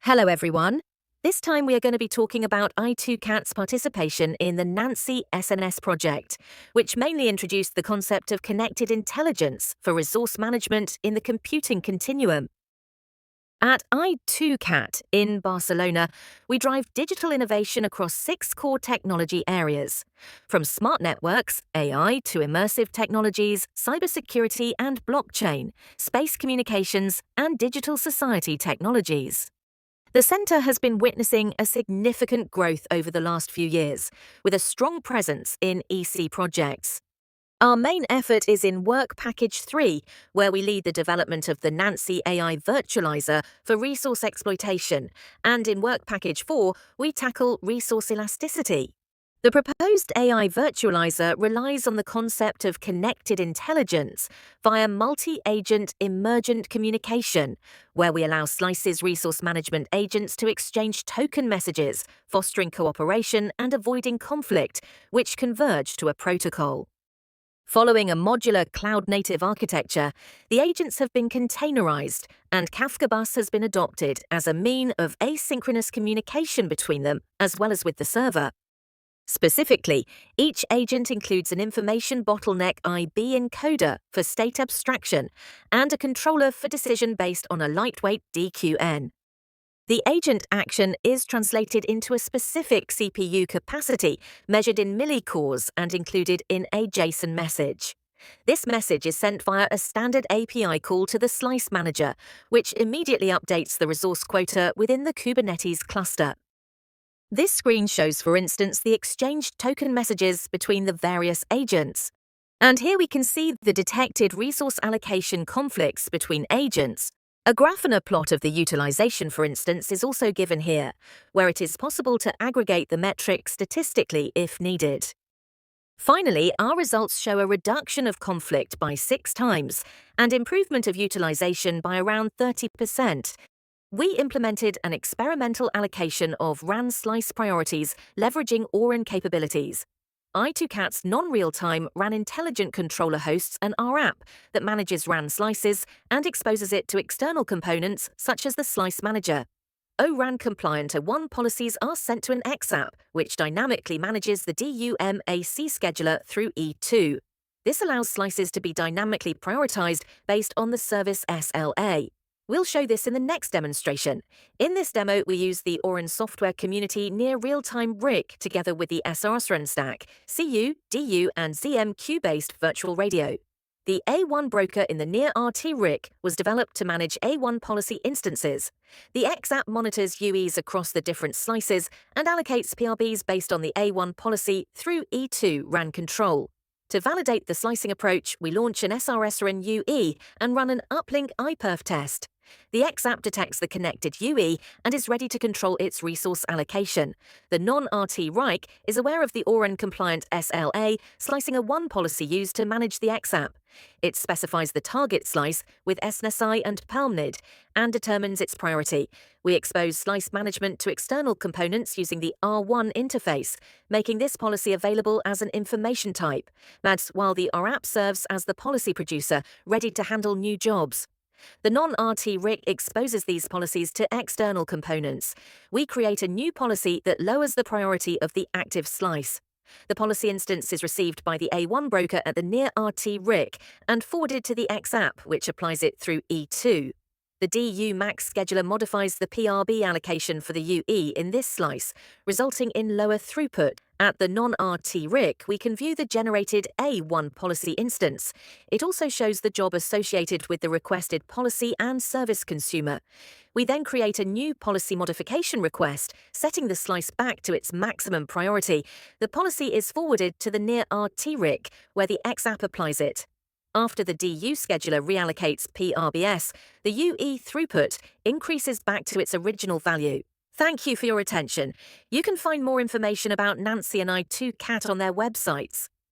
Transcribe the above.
Hello everyone. This time we are going to be talking about i2CAT's participation in the Nancy SNS project, which mainly introduced the concept of connected intelligence for resource management in the computing continuum. At i2CAT in Barcelona, we drive digital innovation across 6 core technology areas, from smart networks, AI, to immersive technologies, cybersecurity and blockchain, space communications, and digital society technologies. The centre has been witnessing a significant growth over the last few years, with a strong presence in EC projects. Our main effort is in Work Package 3, where we lead the development of the Nancy AI Virtualizer for resource exploitation, and in Work Package 4, we tackle resource elasticity. The proposed AI Virtualizer relies on the concept of connected intelligence via multi-agent emergent communication, where we allow Slice's resource management agents to exchange token messages, fostering cooperation and avoiding conflict, which converge to a protocol. Following a modular cloud-native architecture, the agents have been containerized, and Kafka Bus has been adopted as a mean of asynchronous communication between them as well as with the server. Specifically, each agent includes an information bottleneck IB encoder for state abstraction and a controller for decision based on a lightweight DQN. The agent action is translated into a specific CPU capacity measured in millicores and included in a JSON message. This message is sent via a standard API call to the Slice Manager, which immediately updates the resource quota within the Kubernetes cluster. This screen shows, for instance, the exchanged token messages between the various agents. And here we can see the detected resource allocation conflicts between agents. A Grafana plot of the utilization, for instance, is also given here, where it is possible to aggregate the metric statistically if needed. Finally, our results show a reduction of conflict by 6 times and improvement of utilization by around 30%. We implemented an experimental allocation of RAN slice priorities leveraging ORAN capabilities. i2CAT's non-real-time RAN intelligent controller hosts an RAP that manages RAN slices and exposes it to external components such as the Slice Manager. ORAN-compliant A1 policies are sent to an XApp, which dynamically manages the DUMAC scheduler through E2. This allows slices to be dynamically prioritized based on the service SLA. We'll show this in the next demonstration. In this demo, we use the ORAN software community near real-time RIC together with the SRSRAN stack, CU, DU, and ZMQ-based virtual radio. The A1 broker in the near RT RIC was developed to manage A1 policy instances. The XApp monitors UEs across the different slices and allocates PRBs based on the A1 policy through E2 RAN control. To validate the slicing approach, we launch an SRSRN UE and run an uplink iPerf test. The XApp detects the connected UE and is ready to control its resource allocation. The non-RT RIC is aware of the ORAN-compliant SLA, slicing A1 policy used to manage the XApp. It specifies the target slice with SNSI and PALMNID and determines its priority. We expose slice management to external components using the R1 interface, making this policy available as an information type. That's while the RAP serves as the policy producer, ready to handle new jobs. The non-RT RIC exposes these policies to external components. We create a new policy that lowers the priority of the active slice. The policy instance is received by the A1 broker at the near RT RIC and forwarded to the XApp, which applies it through E2. The DU max scheduler modifies the PRB allocation for the UE in this slice, resulting in lower throughput. At the non-RT RIC, we can view the generated A1 policy instance. It also shows the job associated with the requested policy and service consumer. We then create a new policy modification request, setting the slice back to its maximum priority. The policy is forwarded to the near RT RIC, where the XApp applies it. After the DU scheduler reallocates PRBS, the UE throughput increases back to its original value. Thank you for your attention. You can find more information about Nancy and i2CAT on their websites.